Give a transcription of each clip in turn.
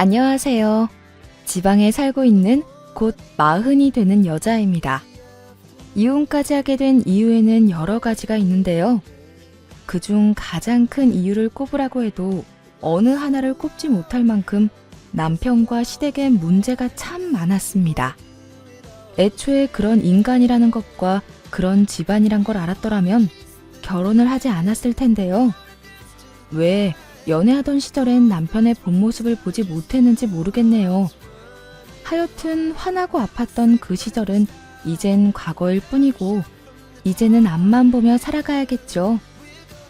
안녕하세요. 지방에 살고 있는 곧 40이 되는 여자입니다. 이혼까지 하게 된 이유에는 여러 가지가 있는데요. 그중 가장 큰 이유를 꼽으라고 해도 어느 하나를 꼽지 못할 만큼 남편과 시댁엔 문제가 참 많았습니다. 애초에 그런 인간이라는 것과 그런 집안이란 걸 알았더라면 결혼을 하지 않았을 텐데요. 왜 연애하던 시절엔 남편의 본 모습을 보지 못했는지 모르겠네요. 하여튼 화나고 아팠던 그 시절은 이젠 과거일 뿐이고 이제는 앞만 보며 살아가야겠죠.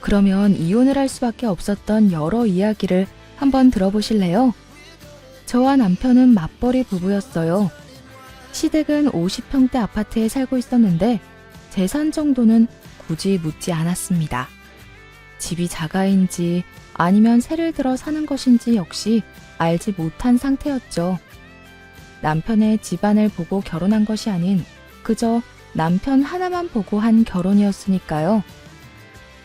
그러면 이혼을 할 수밖에 없었던 여러 이야기를 한번 들어보실래요? 저와 남편은 맞벌이 부부였어요. 시댁은 50평대 아파트에 살고 있었는데 재산 정도는 굳이 묻지 않았습니다. 집이 자가인지 아니면 세를 들어 사는 것인지 역시 알지 못한 상태였죠. 남편의 집안을 보고 결혼한 것이 아닌 그저 남편 하나만 보고 한 결혼이었으니까요.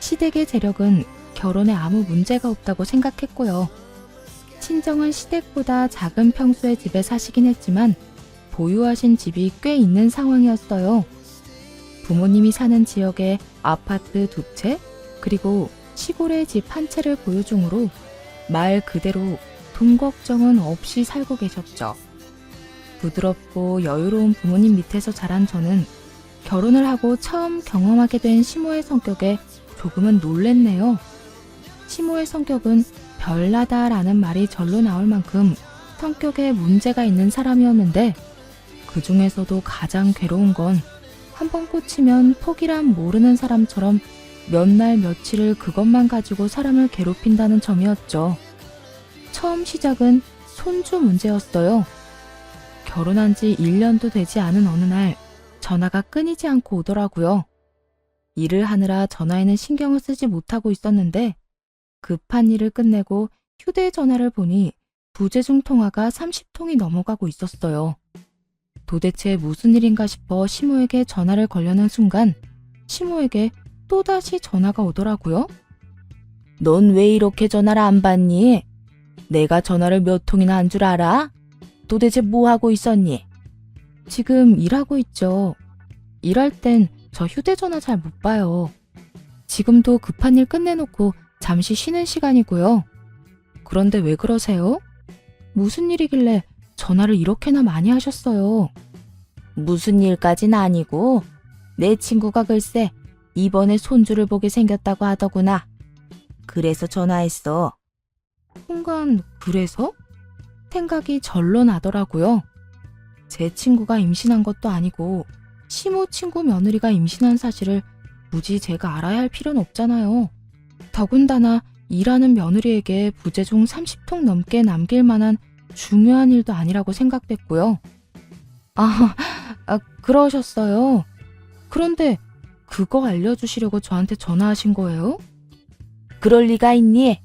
시댁의 재력은 결혼에 아무 문제가 없다고 생각했고요. 친정은 시댁보다 작은 평수의 집에 사시긴 했지만 보유하신 집이 꽤 있는 상황이었어요. 부모님이 사는 지역에 아파트 2채 그리고 시골의 집 한 채를 보유 중으로 말 그대로 돈 걱정은 없이 살고 계셨죠. 부드럽고 여유로운 부모님 밑에서 자란 저는 결혼을 하고 처음 경험하게 된 시모의 성격에 조금은 놀랬네요. 시모의 성격은 별나다라는 말이 절로 나올 만큼 성격에 문제가 있는 사람이었는데 그 중에서도 가장 괴로운 건 한 번 꽂히면 포기란 모르는 사람처럼 몇 날 며칠을 그것만 가지고 사람을 괴롭힌다는 점이었죠. 처음 시작은 손주 문제였어요. 결혼한 지 1년도 되지 않은 어느 날 전화가 끊이지 않고 오더라고요. 일을 하느라 전화에는 신경을 쓰지 못하고 있었는데 급한 일을 끝내고 휴대전화를 보니 부재중 통화가 30통이 넘어가고 있었어요. 도대체 무슨 일인가 싶어 시모에게 전화를 걸려는 순간 시모에게 또다시 전화가 오더라고요. 넌 왜 이렇게 전화를 안 받니? 내가 전화를 몇 통이나 한 줄 알아? 도대체 뭐 하고 있었니? 지금 일하고 있죠. 일할 땐 저 휴대전화 잘 못 봐요. 지금도 급한 일 끝내놓고 잠시 쉬는 시간이고요. 그런데 왜 그러세요? 무슨 일이길래 전화를 이렇게나 많이 하셨어요? 무슨 일까진 아니고 내 친구가 글쎄 이번에 손주를 보게 생겼다고 하더구나. 그래서 전화했어. 순간 그래서? 생각이 절로 나더라고요. 제 친구가 임신한 것도 아니고 시모 친구 며느리가 임신한 사실을 굳이 제가 알아야 할 필요는 없잖아요. 더군다나 일하는 며느리에게 부재중 30통 넘게 남길 만한 중요한 일도 아니라고 생각됐고요. 그러셨어요. 그런데 그거 알려주시려고 저한테 전화하신 거예요? 그럴 리가 있니?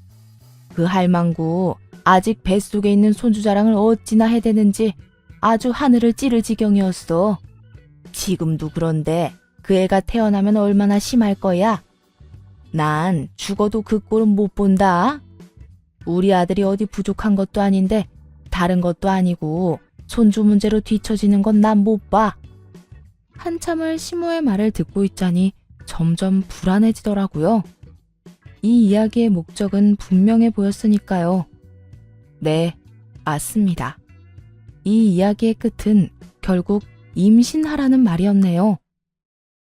그 할망구 아직 뱃속에 있는 손주 자랑을 어찌나 해대는지 아주 하늘을 찌를 지경이었어. 지금도 그런데 그 애가 태어나면 얼마나 심할 거야? 난 죽어도 그 꼴은 못 본다. 우리 아들이 어디 부족한 것도 아닌데 다른 것도 아니고 손주 문제로 뒤처지는 건 난 못 봐. 한참을 시모의 말을 듣고 있자니 점점 불안해지더라고요. 이 이야기의 목적은 분명해 보였으니까요. 네, 맞습니다. 이 이야기의 끝은 결국 임신하라는 말이었네요.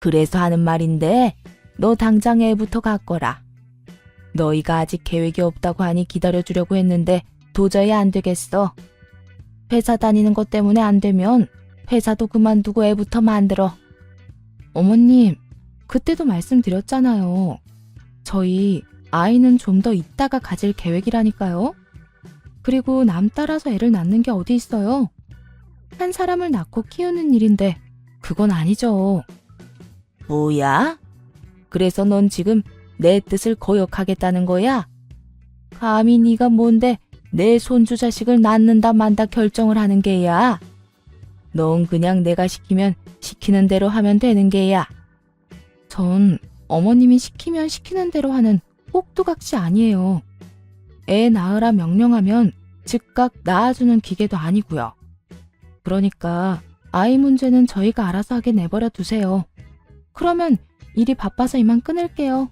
그래서 하는 말인데 너 당장 애부터 갖거라. 너희가 아직 계획이 없다고 하니 기다려주려고 했는데 도저히 안 되겠어. 회사 다니는 것 때문에 안 되면 회사도 그만두고 애부터 만들어. 어머님, 그때도 말씀드렸잖아요. 저희 아이는 좀 더 있다가 가질 계획이라니까요. 그리고 남 따라서 애를 낳는 게 어디 있어요? 한 사람을 낳고 키우는 일인데 그건 아니죠. 뭐야? 그래서 넌 지금 내 뜻을 거역하겠다는 거야? 감히 네가 뭔데 내 손주 자식을 낳는다 만다 결정을 하는 게야? 넌 그냥 내가 시키면 시키는 대로 하면 되는 게야. 전 어머님이 시키면 시키는 대로 하는 꼭두각시 아니에요. 애 낳으라 명령하면 즉각 낳아주는 기계도 아니고요. 그러니까 아이 문제는 저희가 알아서 하게 내버려 두세요. 그러면 일이 바빠서 이만 끊을게요.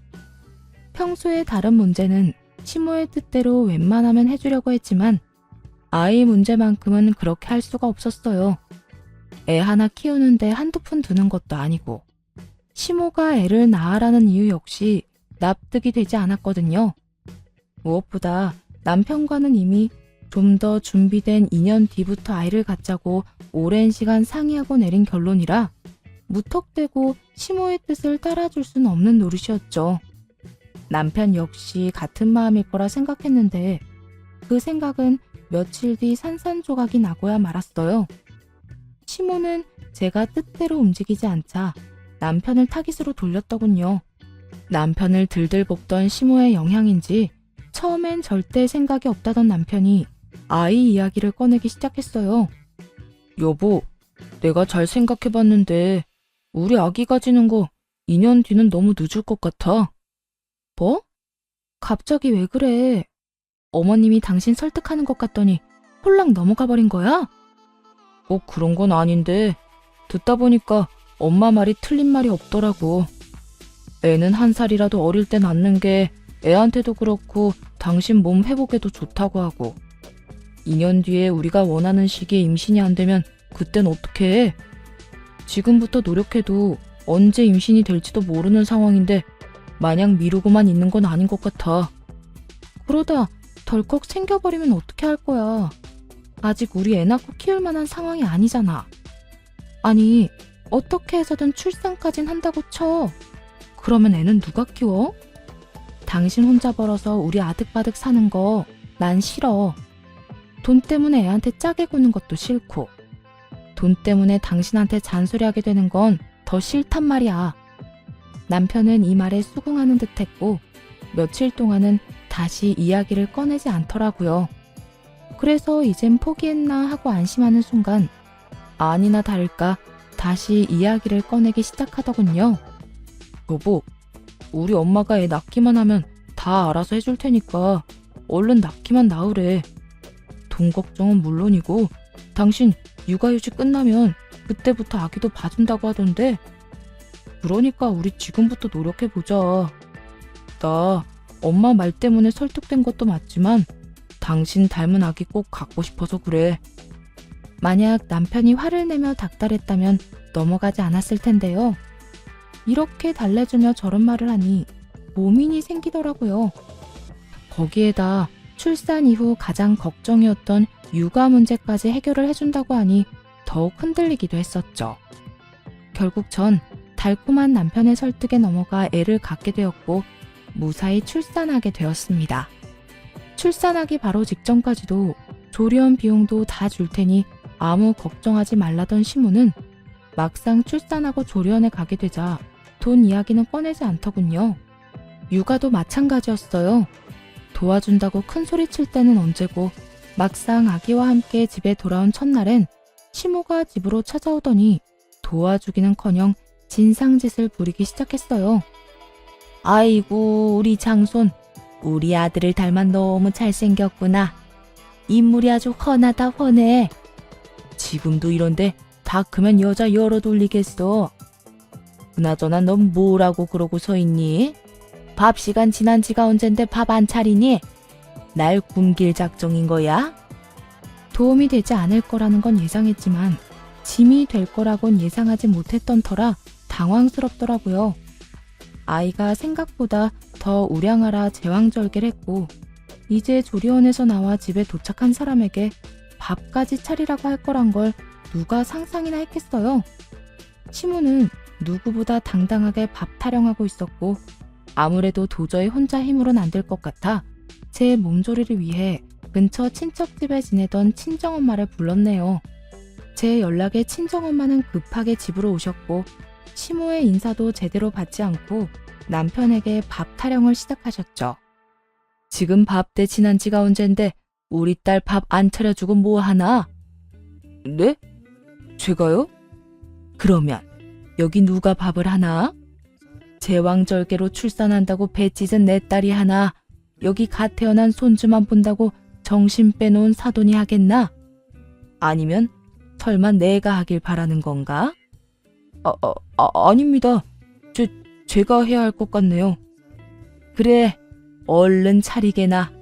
평소에 다른 문제는 시모의 뜻대로 웬만하면 해주려고 했지만 아이 문제만큼은 그렇게 할 수가 없었어요. 애 하나 키우는데 한두 푼 드는 것도 아니고 시모가 애를 낳으라는 이유 역시 납득이 되지 않았거든요. 무엇보다 남편과는 이미 좀 더 준비된 2년 뒤부터 아이를 갖자고 오랜 시간 상의하고 내린 결론이라 무턱대고 시모의 뜻을 따라줄 수는 없는 노릇이었죠. 남편 역시 같은 마음일 거라 생각했는데 그 생각은 며칠 뒤 산산조각이 나고야 말았어요. 시모는 제가 뜻대로 움직이지 않자 남편을 타깃으로 돌렸더군요. 남편을 들들 볶던 시모의 영향인지 처음엔 절대 생각이 없다던 남편이 아이 이야기를 꺼내기 시작했어요. 여보, 내가 잘 생각해봤는데 우리 아기 가지는 거 2년 뒤는 너무 늦을 것 같아. 뭐? 갑자기 왜 그래? 어머님이 당신 설득하는 것 같더니 홀랑 넘어가 버린 거야? 꼭 그런 건 아닌데 듣다 보니까 엄마 말이 틀린 말이 없더라고. 애는 1살이라도 어릴 때 낳는 게 애한테도 그렇고 당신 몸 회복에도 좋다고 하고 2년 뒤에 우리가 원하는 시기에 임신이 안 되면 그땐 어떻게 해? 지금부터 노력해도 언제 임신이 될지도 모르는 상황인데 마냥 미루고만 있는 건 아닌 것 같아. 그러다 덜컥 생겨버리면 어떻게 할 거야? 아직 우리 애 낳고 키울 만한 상황이 아니잖아. 아니, 어떻게 해서든 출산까진 한다고 쳐. 그러면 애는 누가 키워? 당신 혼자 벌어서 우리 아득바득 사는 거 난 싫어. 돈 때문에 애한테 짜게 구는 것도 싫고 돈 때문에 당신한테 잔소리하게 되는 건 더 싫단 말이야. 남편은 이 말에 수긍하는 듯했고 며칠 동안은 다시 이야기를 꺼내지 않더라고요. 그래서 이젠 포기했나 하고 안심하는 순간 아니나 다를까 다시 이야기를 꺼내기 시작하더군요. 여보, 우리 엄마가 애 낳기만 하면 다 알아서 해줄 테니까 얼른 낳기만 낳으래. 돈 걱정은 물론이고 당신 육아휴직 끝나면 그때부터 아기도 봐준다고 하던데 그러니까 우리 지금부터 노력해보자. 나 엄마 말 때문에 설득된 것도 맞지만 당신 닮은 아기 꼭 갖고 싶어서 그래. 만약 남편이 화를 내며 닥달했다면 넘어가지 않았을 텐데요. 이렇게 달래주며 저런 말을 하니 모민이 생기더라고요. 거기에다 출산 이후 가장 걱정이었던 육아 문제까지 해결을 해준다고 하니 더욱 흔들리기도 했었죠. 결국 전 달콤한 남편의 설득에 넘어가 애를 갖게 되었고 무사히 출산하게 되었습니다. 출산하기 바로 직전까지도 조리원 비용도 다 줄 테니 아무 걱정하지 말라던 시무는 막상 출산하고 조리원에 가게 되자 돈 이야기는 꺼내지 않더군요. 육아도 마찬가지였어요. 도와준다고 큰 소리 칠 때는 언제고 막상 아기와 함께 집에 돌아온 첫날엔 시모가 집으로 찾아오더니 도와주기는커녕 진상짓을 부리기 시작했어요. 아이고 우리 장손, 우리 아들을 닮아 너무 잘생겼구나. 인물이 아주 훤하다 훤해. 지금도 이런데 다 크면 여자 열어 돌리겠어. 그나저나 넌 뭐라고 그러고 서 있니? 밥 시간 지난 지가 언젠데 밥 안 차리니? 날 굶길 작정인 거야? 도움이 되지 않을 거라는 건 예상했지만 짐이 될 거라곤 예상하지 못했던 터라 당황스럽더라고요. 아이가 생각보다 더 우량하라 제왕절개를 했고 이제 조리원에서 나와 집에 도착한 사람에게 밥까지 차리라고 할 거란 걸 누가 상상이나 했겠어요. 시무는 누구보다 당당하게 밥 타령하고 있었고 아무래도 도저히 혼자 힘으로는 안 될 것 같아 제 몸조리를 위해 근처 친척집에 지내던 친정엄마를 불렀네요. 제 연락에 친정엄마는 급하게 집으로 오셨고 시모의 인사도 제대로 받지 않고 남편에게 밥 타령을 시작하셨죠. 지금 밥 대신한 지가 언젠데 우리 딸 밥 안 차려주고 뭐 하나? 네? 제가요? 그러면 여기 누가 밥을 하나? 제왕절개로 출산한다고 배 찢은 내 딸이 하나 여기 갓 태어난 손주만 본다고 정신 빼놓은 사돈이 하겠나? 아니면 설마 내가 하길 바라는 건가? 아닙니다. 제가 해야 할 것 같네요. 그래, 얼른 차리게나.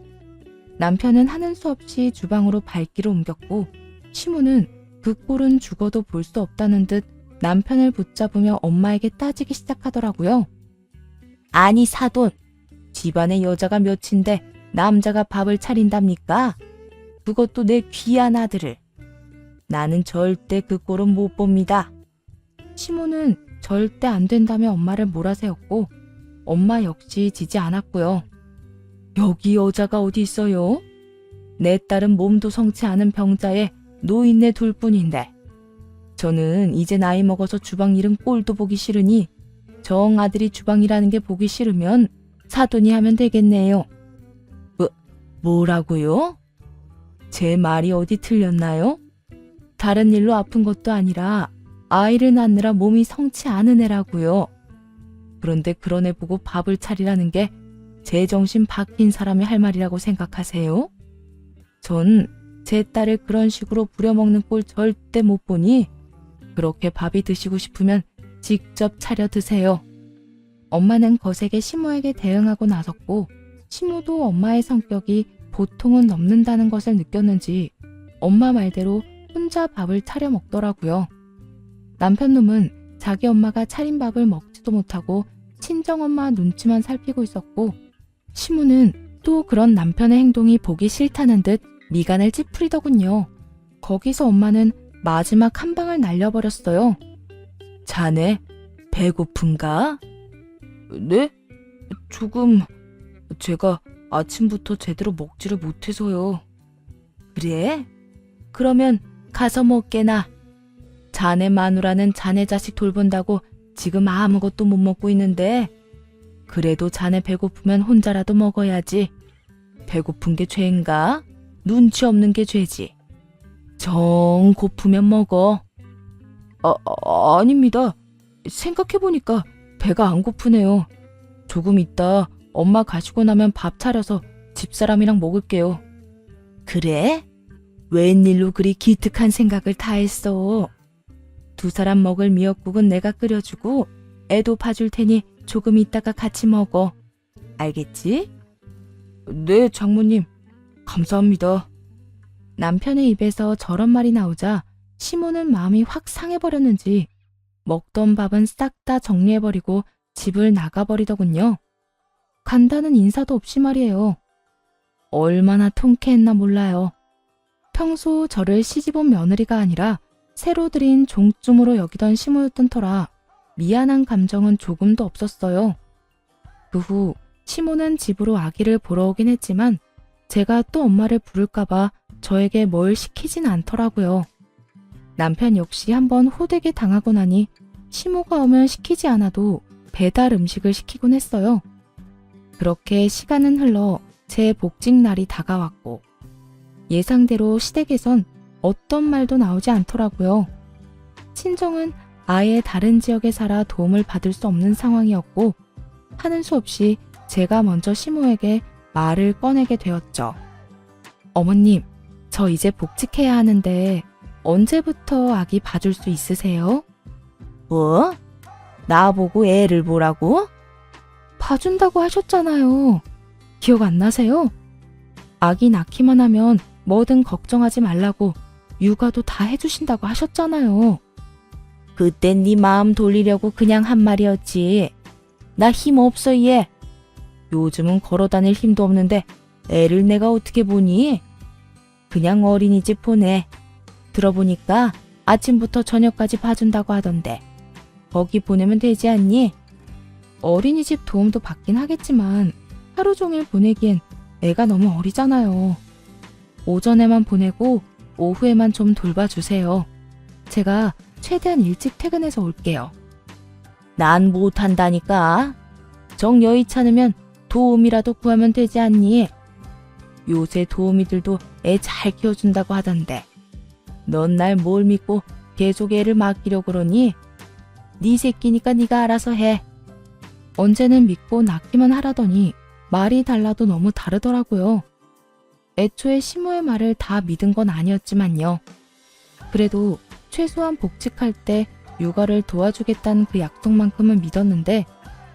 남편은 하는 수 없이 주방으로 발길을 옮겼고 시모는 그 꼴은 죽어도 볼 수 없다는 듯 남편을 붙잡으며 엄마에게 따지기 시작하더라고요. 아니 사돈, 집안에 여자가 몇인데 남자가 밥을 차린답니까? 그것도 내 귀한 아들을. 나는 절대 그 꼴은 못 봅니다. 시모는 절대 안 된다며 엄마를 몰아세웠고 엄마 역시 지지 않았고요. 여기 여자가 어디 있어요? 내 딸은 몸도 성치 않은 병자에 노인네 둘뿐인데 저는 이제 나이 먹어서 주방 일은 꼴도 보기 싫으니 정 아들이 주방이라는 게 보기 싫으면 사돈이 하면 되겠네요. 뭐라고요? 제 말이 어디 틀렸나요? 다른 일로 아픈 것도 아니라 아이를 낳느라 몸이 성치 않은 애라고요. 그런데 그런 애 보고 밥을 차리라는 게 제 정신 박힌 사람이 할 말이라고 생각하세요? 전 제 딸을 그런 식으로 부려먹는 꼴 절대 못 보니 그렇게 밥이 드시고 싶으면 직접 차려 드세요. 엄마는 거세게 시모에게 대응하고 나섰고 시모도 엄마의 성격이 보통은 넘는다는 것을 느꼈는지 엄마 말대로 혼자 밥을 차려 먹더라고요. 남편 놈은 자기 엄마가 차린 밥을 먹지도 못하고 친정엄마 눈치만 살피고 있었고 시모는 또 그런 남편의 행동이 보기 싫다는 듯 미간을 찌푸리더군요. 거기서 엄마는 마지막 한 방을 날려버렸어요. 자네 배고픈가? 네? 조금. 제가 아침부터 제대로 먹지를 못해서요. 그래? 그러면 가서 먹게나. 자네 마누라는 자네 자식 돌본다고 지금 아무것도 못 먹고 있는데 그래도 자네 배고프면 혼자라도 먹어야지. 배고픈 게 죄인가? 눈치 없는 게 죄지. 정 고프면 먹어. 아닙니다. 생각해보니까 배가 안 고프네요. 조금 있다 엄마 가시고 나면 밥 차려서 집사람이랑 먹을게요. 그래? 웬일로 그리 기특한 생각을 다 했어? 두 사람 먹을 미역국은 내가 끓여주고 애도 봐줄 테니 조금 있다가 같이 먹어. 알겠지? 네, 장모님. 감사합니다. 남편의 입에서 저런 말이 나오자 시모는 마음이 확 상해버렸는지 먹던 밥은 싹 다 정리해버리고 집을 나가버리더군요. 간다는 인사도 없이 말이에요. 얼마나 통쾌했나 몰라요. 평소 저를 시집온 며느리가 아니라 새로 들인 종쯤으로 여기던 시모였던 터라 미안한 감정은 조금도 없었어요. 그 후 시모는 집으로 아기를 보러 오긴 했지만 제가 또 엄마를 부를까봐 저에게 뭘 시키진 않더라고요. 남편 역시 한번 호되게 당하고 나니 시모가 오면 시키지 않아도 배달 음식을 시키곤 했어요. 그렇게 시간은 흘러 제 복직 날이 다가왔고 예상대로 시댁에선 어떤 말도 나오지 않더라고요. 친정은 아예 다른 지역에 살아 도움을 받을 수 없는 상황이었고 하는 수 없이 제가 먼저 시모에게 말을 꺼내게 되었죠. 어머님, 저 이제 복직해야 하는데 언제부터 아기 봐줄 수 있으세요? 뭐? 나보고 애를 보라고? 봐준다고 하셨잖아요. 기억 안 나세요? 아기 낳기만 하면 뭐든 걱정하지 말라고 육아도 다 해주신다고 하셨잖아요. 그땐 네 마음 돌리려고 그냥 한 말이었지. 나 힘 없어 얘. 요즘은 걸어다닐 힘도 없는데 애를 내가 어떻게 보니? 그냥 어린이집 보내. 들어보니까 아침부터 저녁까지 봐준다고 하던데 거기 보내면 되지 않니? 어린이집 도움도 받긴 하겠지만 하루 종일 보내기엔 애가 너무 어리잖아요. 오전에만 보내고 오후에만 좀 돌봐주세요. 제가 최대한 일찍 퇴근해서 올게요. 난 못한다니까. 정 여의찮으면 도우미라도 구하면 되지 않니? 요새 도우미들도 애 잘 키워준다고 하던데 넌 날 뭘 믿고 계속 애를 맡기려고 그러니? 네 새끼니까 네가 알아서 해. 언제는 믿고 낳기만 하라더니 말이 달라도 너무 다르더라고요. 애초에 시모의 말을 다 믿은 건 아니었지만요. 그래도 최소한 복직할 때 육아를 도와주겠다는 그 약속만큼은 믿었는데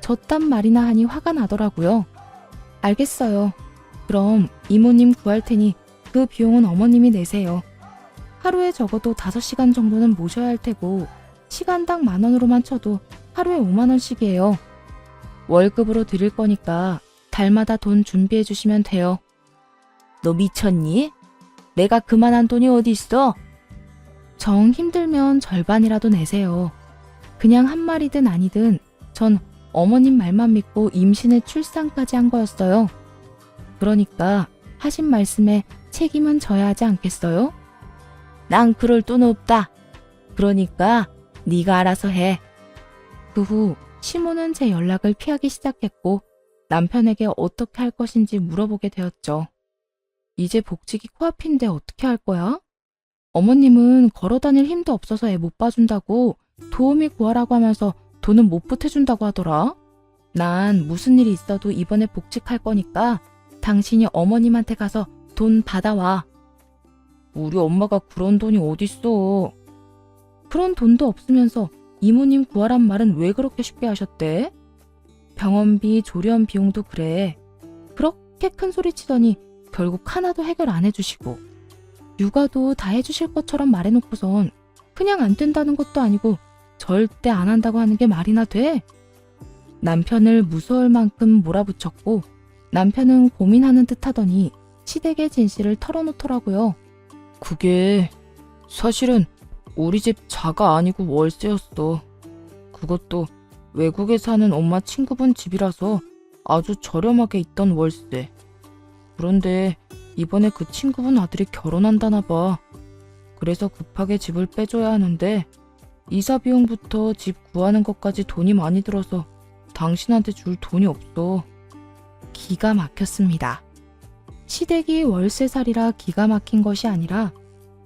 저딴 말이나 하니 화가 나더라고요. 알겠어요. 그럼 이모님 구할 테니 그 비용은 어머님이 내세요. 하루에 적어도 5시간 정도는 모셔야 할 테고 시간당 10,000원으로만 쳐도 하루에 50,000원씩이에요. 월급으로 드릴 거니까 달마다 돈 준비해 주시면 돼요. 너 미쳤니? 내가 그만한 돈이 어디 있어? 정 힘들면 절반이라도 내세요. 그냥 한 마리든 아니든 전 어머님 말만 믿고 임신에 출산까지 한 거였어요. 그러니까 하신 말씀에 책임은 져야 하지 않겠어요? 난 그럴 돈 없다. 그러니까 네가 알아서 해. 그 후 시모는 제 연락을 피하기 시작했고 남편에게 어떻게 할 것인지 물어보게 되었죠. 이제 복직이 코앞인데 어떻게 할 거야? 어머님은 걸어다닐 힘도 없어서 애 못 봐준다고 도우미 구하라고 하면서 돈은 못 보태준다고 하더라. 난 무슨 일이 있어도 이번에 복직할 거니까 당신이 어머님한테 가서 돈 받아와. 우리 엄마가 그런 돈이 어딨어. 그런 돈도 없으면서 이모님 구하란 말은 왜 그렇게 쉽게 하셨대? 병원비, 조련 비용도 그래. 그렇게 큰 소리 치더니 결국 하나도 해결 안 해주시고 육아도 다 해주실 것처럼 말해놓고선 그냥 안 된다는 것도 아니고 절대 안 한다고 하는 게 말이나 돼? 남편을 무서울 만큼 몰아붙였고 남편은 고민하는 듯 하더니 시댁의 진실을 털어놓더라고요. 그게 사실은 우리 집 자가 아니고 월세였어. 그것도 외국에 사는 엄마 친구분 집이라서 아주 저렴하게 있던 월세. 그런데 이번에 그 친구분 아들이 결혼한다나 봐. 그래서 급하게 집을 빼줘야 하는데 이사 비용부터 집 구하는 것까지 돈이 많이 들어서 당신한테 줄 돈이 없어. 기가 막혔습니다. 시댁이 월세살이라 기가 막힌 것이 아니라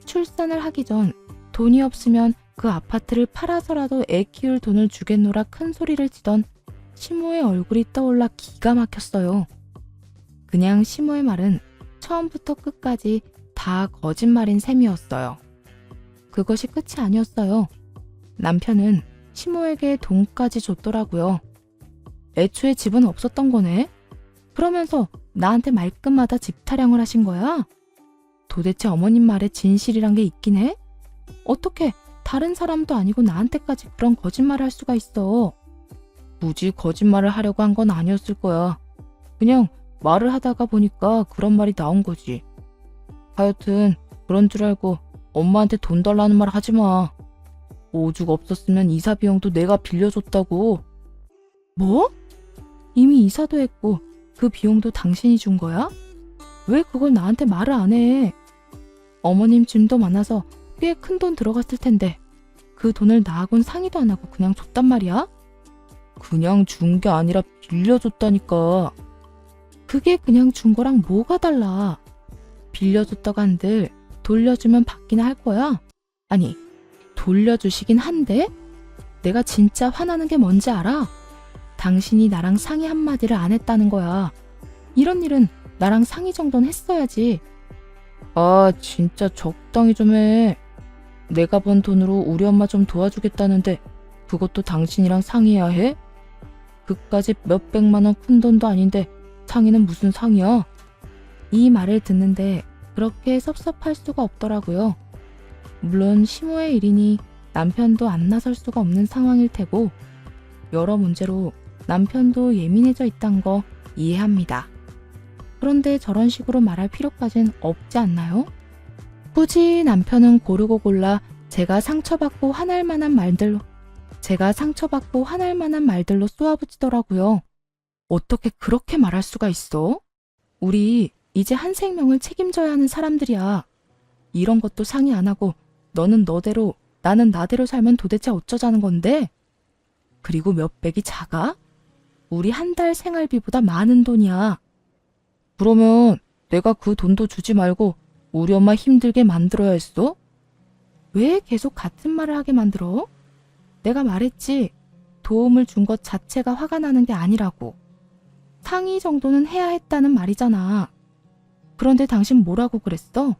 출산을 하기 전 돈이 없으면 그 아파트를 팔아서라도 애 키울 돈을 주겠노라 큰 소리를 치던 시모의 얼굴이 떠올라 기가 막혔어요. 그냥 시모의 말은 처음부터 끝까지 다 거짓말인 셈이었어요. 그것이 끝이 아니었어요. 남편은 시모에게 돈까지 줬더라고요. 애초에 집은 없었던 거네? 그러면서 나한테 말끝마다 집 타령을 하신 거야? 도대체 어머님 말에 진실이란 게 있긴 해? 어떻게 다른 사람도 아니고 나한테까지 그런 거짓말을 할 수가 있어? 굳이 거짓말을 하려고 한 건 아니었을 거야. 그냥 말을 하다가 보니까 그런 말이 나온 거지. 하여튼 그런 줄 알고 엄마한테 돈 달라는 말 하지 마. 오죽 없었으면 이사 비용도 내가 빌려줬다고. 뭐? 이미 이사도 했고 그 비용도 당신이 준 거야? 왜 그걸 나한테 말을 안 해? 어머님 짐도 많아서 꽤 큰 돈 들어갔을 텐데 그 돈을 나하고는 상의도 안 하고 그냥 줬단 말이야? 그냥 준 게 아니라 빌려줬다니까. 그게 그냥 준 거랑 뭐가 달라? 빌려줬다고 한들 돌려주면 받기나 할 거야? 아니, 돌려주시긴 한데? 내가 진짜 화나는 게 뭔지 알아? 당신이 나랑 상의 한마디를 안 했다는 거야. 이런 일은 나랑 상의 정도는 했어야지. 아, 진짜 적당히 좀 해. 내가 번 돈으로 우리 엄마 좀 도와주겠다는데 그것도 당신이랑 상의해야 해? 그까짓 몇백만 원 큰 돈도 아닌데 상의는 무슨 상의야? 이 말을 듣는데 그렇게 섭섭할 수가 없더라고요. 물론 시모의 일이니 남편도 안 나설 수가 없는 상황일 테고 여러 문제로 남편도 예민해져 있단 거 이해합니다. 그런데 저런 식으로 말할 필요까진 없지 않나요? 굳이 남편은 고르고 골라 제가 상처받고 화날 만한 말들로 쏘아붙이더라고요. 어떻게 그렇게 말할 수가 있어? 우리 이제 한 생명을 책임져야 하는 사람들이야. 이런 것도 상의 안 하고 너는 너대로 나는 나대로 살면 도대체 어쩌자는 건데? 그리고 몇백이 작아? 우리 한 달 생활비보다 많은 돈이야. 그러면 내가 그 돈도 주지 말고 우리 엄마 힘들게 만들어야 했어? 왜 계속 같은 말을 하게 만들어? 내가 말했지. 도움을 준 것 자체가 화가 나는 게 아니라고. 상의 정도는 해야 했다는 말이잖아. 그런데 당신 뭐라고 그랬어?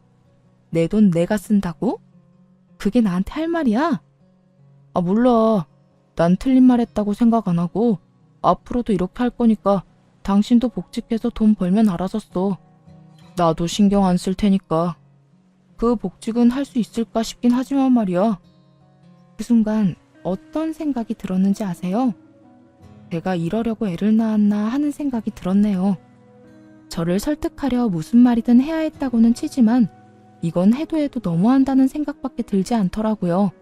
내 돈 내가 쓴다고? 그게 나한테 할 말이야? 아, 몰라. 난 틀린 말 했다고 생각 안 하고 앞으로도 이렇게 할 거니까 당신도 복직해서 돈 벌면 알아서 써. 나도 신경 안 쓸 테니까. 그 복직은 할 수 있을까 싶긴 하지만 말이야. 그 순간 어떤 생각이 들었는지 아세요? 제가 이러려고 애를 낳았나 하는 생각이 들었네요. 저를 설득하려 무슨 말이든 해야 했다고는 치지만 이건 해도 너무한다는 생각밖에 들지 않더라고요.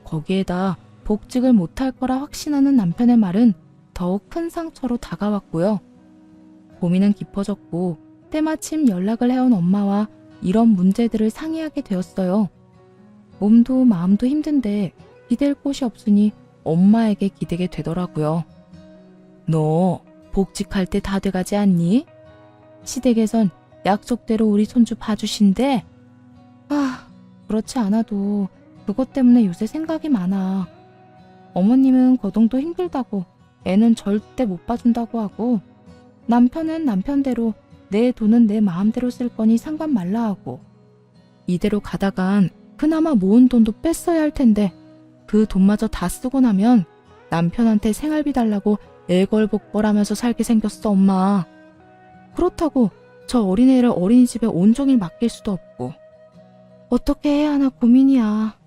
거기에다 복직을 못할 거라 확신하는 남편의 말은 더욱 큰 상처로 다가왔고요. 고민은 깊어졌고 때마침 연락을 해온 엄마와 이런 문제들을 상의하게 되었어요. 몸도 마음도 힘든데 기댈 곳이 없으니 엄마에게 기대게 되더라고요. 너 복직할 때 다 돼가지 않니? 시댁에선 약속대로 우리 손주 봐주신대. 아, 그렇지 않아도 그것 때문에 요새 생각이 많아. 어머님은 거동도 힘들다고 애는 절대 못 봐준다고 하고 남편은 남편대로 내 돈은 내 마음대로 쓸 거니 상관 말라 하고 이대로 가다간 그나마 모은 돈도 뺐어야 할 텐데 그 돈마저 다 쓰고 나면 남편한테 생활비 달라고 애걸복걸하면서 살게 생겼어 엄마. 그렇다고 저 어린애를 어린이집에 온종일 맡길 수도 없고 어떻게 해야 하나 고민이야.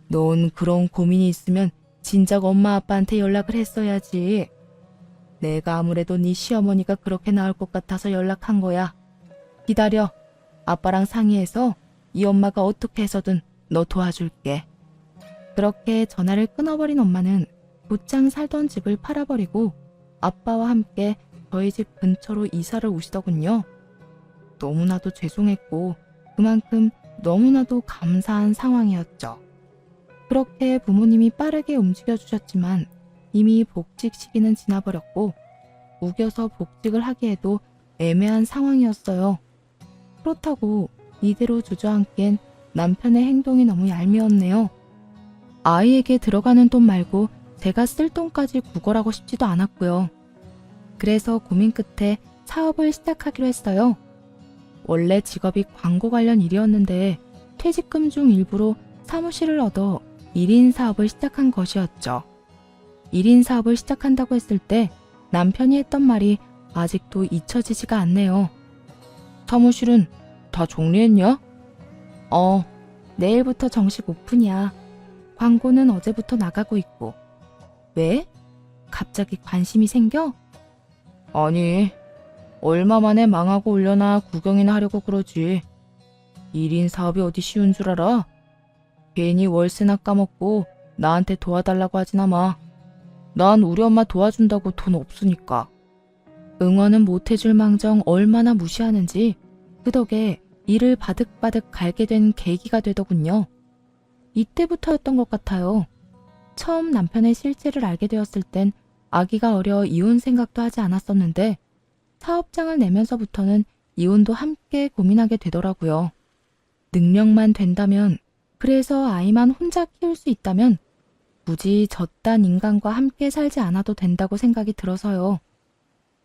넌 그런 고민이 있으면 진작 엄마 아빠한테 연락을 했어야지. 내가 아무래도 네 시어머니가 그렇게 나올 것 같아서 연락한 거야. 기다려. 아빠랑 상의해서 이 엄마가 어떻게 해서든 너 도와줄게. 그렇게 전화를 끊어버린 엄마는 곧장 살던 집을 팔아버리고 아빠와 함께 저희 집 근처로 이사를 오시더군요. 너무나도 죄송했고 그만큼 너무나도 감사한 상황이었죠. 그렇게 부모님이 빠르게 움직여주셨지만 이미 복직 시기는 지나버렸고 우겨서 복직을 하기에도 애매한 상황이었어요. 그렇다고 이대로 주저앉기엔 남편의 행동이 너무 얄미웠네요. 아이에게 들어가는 돈 말고 제가 쓸 돈까지 구걸하고 싶지도 않았고요. 그래서 고민 끝에 사업을 시작하기로 했어요. 원래 직업이 광고 관련 일이었는데 퇴직금 중 일부로 사무실을 얻어 1인 사업을 시작한 것이었죠. 1인 사업을 시작한다고 했을 때 남편이 했던 말이 아직도 잊혀지지가 않네요. 사무실은 다 정리했냐? 내일부터 정식 오픈이야. 광고는 어제부터 나가고 있고. 왜? 갑자기 관심이 생겨? 아니, 얼마 만에 망하고 올려나 구경이나 하려고 그러지. 1인 사업이 어디 쉬운 줄 알아? 괜히 월세나 까먹고 나한테 도와달라고 하지나 마. 난 우리 엄마 도와준다고 돈 없으니까. 응원은 못해줄 망정 얼마나 무시하는지 그 덕에 일을 바득바득 갈게 된 계기가 되더군요. 이때부터였던 것 같아요. 처음 남편의 실체를 알게 되었을 땐 아기가 어려 이혼 생각도 하지 않았었는데 사업장을 내면서부터는 이혼도 함께 고민하게 되더라고요. 능력만 된다면, 그래서 아이만 혼자 키울 수 있다면 굳이 저딴 인간과 함께 살지 않아도 된다고 생각이 들어서요.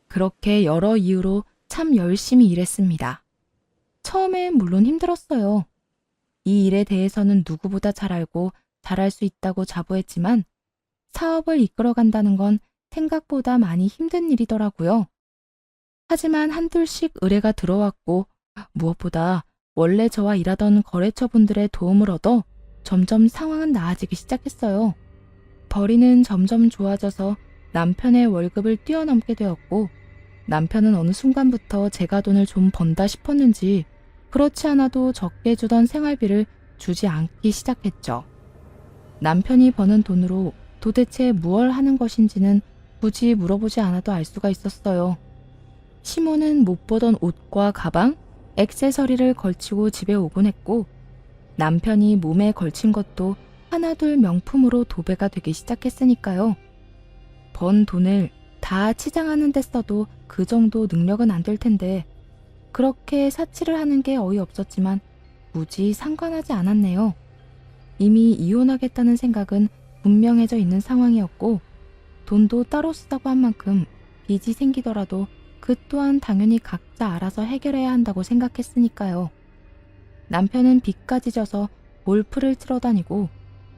그렇게 여러 이유로 참 열심히 일했습니다. 처음엔 물론 힘들었어요. 이 일에 대해서는 누구보다 잘 알고 잘할 수 있다고 자부했지만 사업을 이끌어간다는 건 생각보다 많이 힘든 일이더라고요. 하지만 한둘씩 의뢰가 들어왔고 무엇보다 원래 저와 일하던 거래처분들의 도움을 얻어 점점 상황은 나아지기 시작했어요. 벌이는 점점 좋아져서 남편의 월급을 뛰어넘게 되었고 남편은 어느 순간부터 제가 돈을 좀 번다 싶었는지 그렇지 않아도 적게 주던 생활비를 주지 않기 시작했죠. 남편이 버는 돈으로 도대체 무얼 하는 것인지는 굳이 물어보지 않아도 알 수가 있었어요. 시모는 못 보던 옷과 가방, 액세서리를 걸치고 집에 오곤 했고 남편이 몸에 걸친 것도 하나둘 명품으로 도배가 되기 시작했으니까요. 번 돈을 다 치장하는 데 써도 그 정도 능력은 안 될 텐데 그렇게 사치를 하는 게 어이없었지만 굳이 상관하지 않았네요. 이미 이혼하겠다는 생각은 분명해져 있는 상황이었고 돈도 따로 쓰다고 한 만큼 빚이 생기더라도 그 그 또한 당연히 각자 알아서 해결해야 한다고 생각했으니까요. 남편은 빚까지 져서 골프를 치러 다니고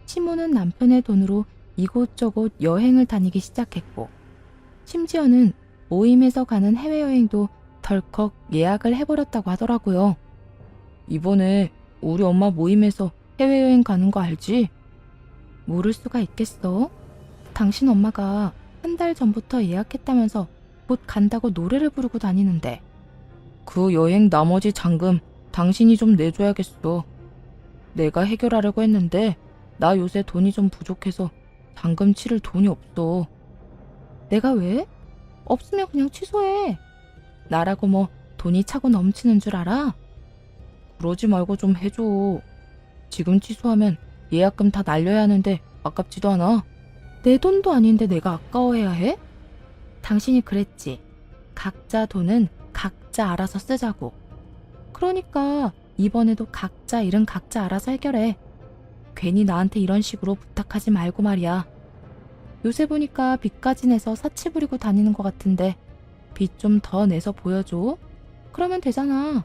시모는 남편의 돈으로 이곳저곳 여행을 다니기 시작했고 심지어는 모임에서 가는 해외여행도 덜컥 예약을 해버렸다고 하더라고요. 이번에 우리 엄마 모임에서 해외여행 가는 거 알지? 모를 수가 있겠어? 당신 엄마가 한 달 전부터 예약했다면서 곧 간다고 노래를 부르고 다니는데. 그 여행 나머지 잔금 당신이 좀 내줘야겠어. 내가 해결하려고 했는데 나 요새 돈이 좀 부족해서 잔금 치를 돈이 없어. 내가 왜? 없으면 그냥 취소해. 나라고 뭐 돈이 차고 넘치는 줄 알아? 그러지 말고 좀 해줘. 지금 취소하면 예약금 다 날려야 하는데 아깝지도 않아. 내 돈도 아닌데 내가 아까워해야 해? 당신이 그랬지. 각자 돈은 각자 알아서 쓰자고. 그러니까 이번에도 각자 일은 각자 알아서 해결해. 괜히 나한테 이런 식으로 부탁하지 말고 말이야. 요새 보니까 빚까지 내서 사치 부리고 다니는 것 같은데 빚 좀 더 내서 보여줘. 그러면 되잖아.